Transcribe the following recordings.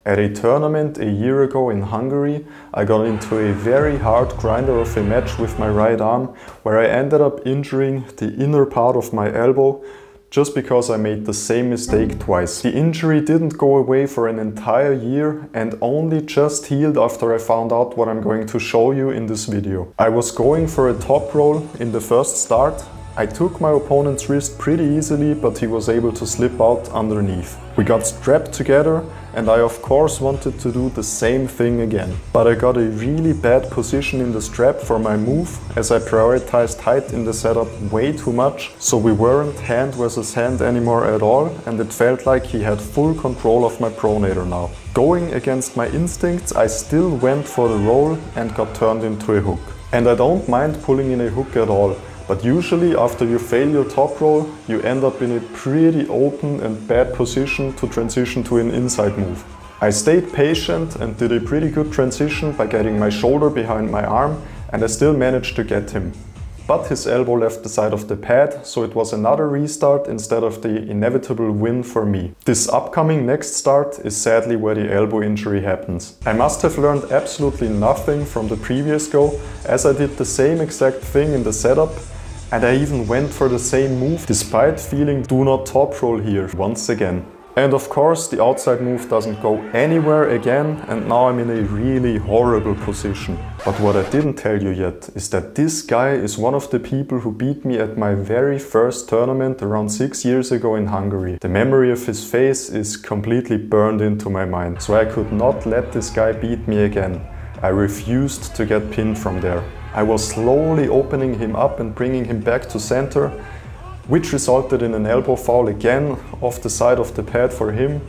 At a tournament a year ago in Hungary, I got into a very hard grinder of a match with my right arm, where I ended up injuring the inner part of my elbow just because I made the same mistake twice. The injury didn't go away for an entire year and only just healed after I found out what I'm going to show you in this video. I was going for a top roll in the first start. I took my opponent's wrist pretty easily, but he was able to slip out underneath. We got strapped together and I of course wanted to do the same thing again. But I got a really bad position in the strap for my move, as I prioritized height in the setup way too much, so we weren't hand versus hand anymore at all, and it felt like he had full control of my pronator now. Going against my instincts, I still went for the roll and got turned into a hook. And I don't mind pulling in a hook at all. But usually after you fail your top roll, you end up in a pretty open and bad position to transition to an inside move. I stayed patient and did a pretty good transition by getting my shoulder behind my arm, and I still managed to get him. But his elbow left the side of the pad, so it was another restart instead of the inevitable win for me. This upcoming next start is sadly where the elbow injury happens. I must have learned absolutely nothing from the previous go, as I did the same exact thing in the setup, and I even went for the same move despite feeling do not top roll here once again. And of course the outside move doesn't go anywhere again, and now I'm in a really horrible position. But what I didn't tell you yet is that this guy is one of the people who beat me at my very first tournament around 6 years ago in Hungary. The memory of his face is completely burned into my mind, so I could not let this guy beat me again. I refused to get pinned from there. I was slowly opening him up and bringing him back to center, which resulted in an elbow foul again off the side of the pad for him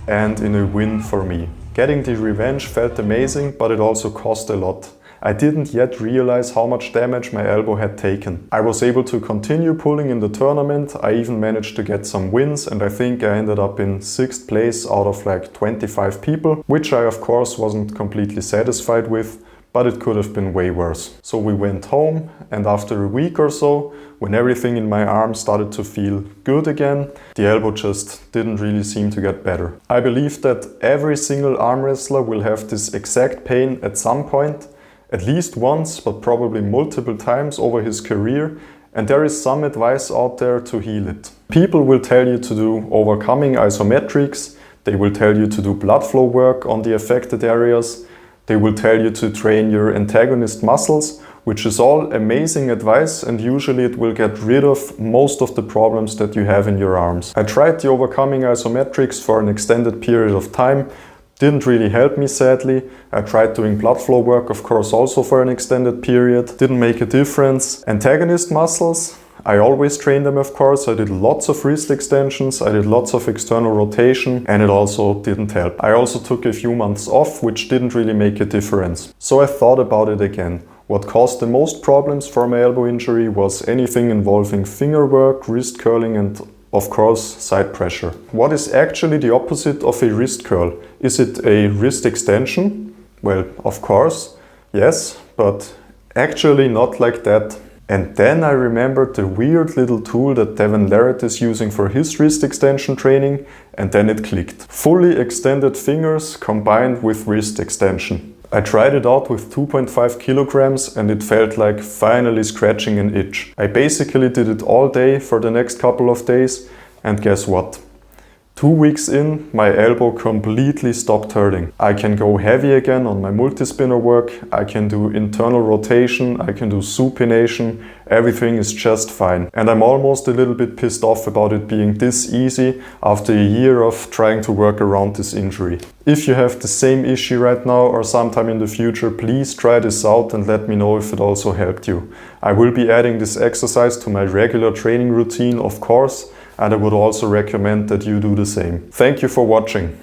and in a win for me. Getting the revenge felt amazing, but it also cost a lot. I didn't yet realize how much damage my elbow had taken. I was able to continue pulling in the tournament. I even managed to get some wins, and I think I ended up in 6th place out of like 25 people, which I of course wasn't completely satisfied with, but it could have been way worse. So we went home, and after a week or so, when everything in my arm started to feel good again, the elbow just didn't really seem to get better. I believe that every single arm wrestler will have this exact pain at some point, at least once, but probably multiple times over his career, and there is some advice out there to heal it. People will tell you to do overcoming isometrics, they will tell you to do blood flow work on the affected areas, they will tell you to train your antagonist muscles, which is all amazing advice, and usually it will get rid of most of the problems that you have in your arms. I tried the overcoming isometrics for an extended period of time. Didn't really help me, sadly. I tried doing blood flow work, of course, also for an extended period. Didn't make a difference. Antagonist muscles, I always train them, of course. I did lots of wrist extensions, I did lots of external rotation, and it also didn't help. I also took a few months off, which didn't really make a difference. So I thought about it again. What caused the most problems for my elbow injury was anything involving finger work, wrist curling, and of course side pressure. What is actually the opposite of a wrist curl? Is it a wrist extension? Well, of course, yes, but actually not like that. And then I remembered the weird little tool that Devon Larratt is using for his wrist extension training, and then it clicked. Fully extended fingers combined with wrist extension. I tried it out with 2.5 kilograms and it felt like finally scratching an itch. I basically did it all day for the next couple of days, and guess what? 2 weeks in, my elbow completely stopped hurting. I can go heavy again on my multi-spinner work, I can do internal rotation, I can do supination, everything is just fine. And I'm almost a little bit pissed off about it being this easy after a year of trying to work around this injury. If you have the same issue right now or sometime in the future, please try this out and let me know if it also helped you. I will be adding this exercise to my regular training routine, of course, and I would also recommend that you do the same. Thank you for watching.